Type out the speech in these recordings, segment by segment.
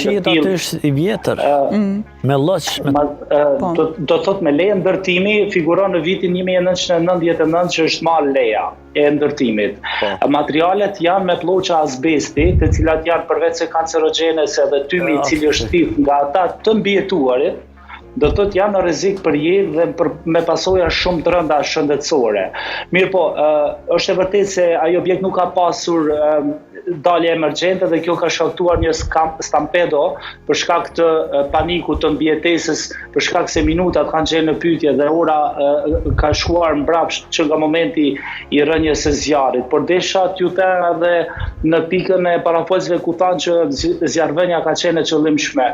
shihet aty është i vjetër, me lloç. Do thot me leje ndërtimi figuron në vitin 1999 që është marrë leja e ndërtimit. Materialet janë me ploqa azbesti, të cilat janë përveç se kancerogjene se edhe tymi i cili është thith nga ata të mbijetuarit, do të thotë janë në rrezik për jetë dhe me pasoja shumë të rënda shëndetësore. Mirë po, është e vërtetë se ai objekt nuk ka pasur dalje emergjente dhe kjo ka shkaktuar një stampedo për shkak të panikut të mbijetesës, për shkak se minutat kanë qenë në pyetje dhe ora ka shkuar mbrapsht që nga momenti i rënjes së zjarrit. Por desha t'ju them edhe në pikën e parafolsve ku thanë që zjarrvënia ka qenë e qëllimshme.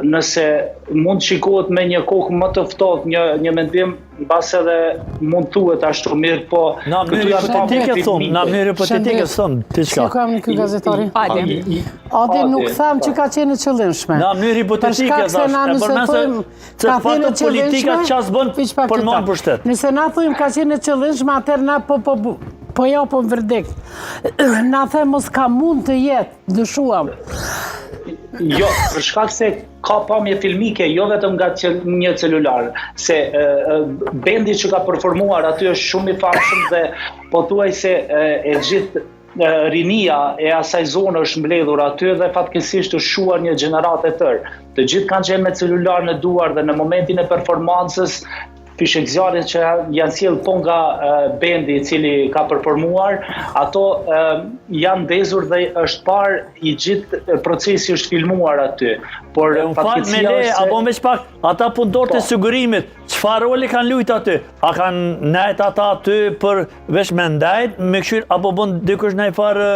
Nëse mund shikohet me një kokë më të ftohtë një mendim, mbas edhe mund thuhet ashtu mirë, po na mënyrë hipotetike thon diçka. Si kam ky gazetari? Adi nuk tham që ka qenë e qëllimshme. Na mënyrë hipotetike thash, por nëse ka qenë politika çfarë bën për më pushtet. Nëse na thujmë ka qenë e qëllimshme, atëherë na po japëm verdikt. Na them mos ka mund të jetë, dyshuam. Jo, për shkak se ka pamje filmike, jo vetëm nga një celular, se bendi që ka performuar aty është shumë i famshëm dhe pothuajse e gjithë rinia e asaj zone është mbledhur aty dhe fatkeqësisht është shuar një gjenerat e tërë. Të gjithë kanë qenë me celular në duar dhe në momentin e performancës fishek zjarrit që janë sjell po nga bendi i cili ka performuar, ato janë ndezur dhe është parë i gjithë procesi është filmuar aty. Por fatkeqësia është apo më pak ata punëtorët e sigurimit, çfarë roli kanë luajtur aty? A kanë nejt ata aty për veç me ndajt, me këshir apo bën dikush ndaj farë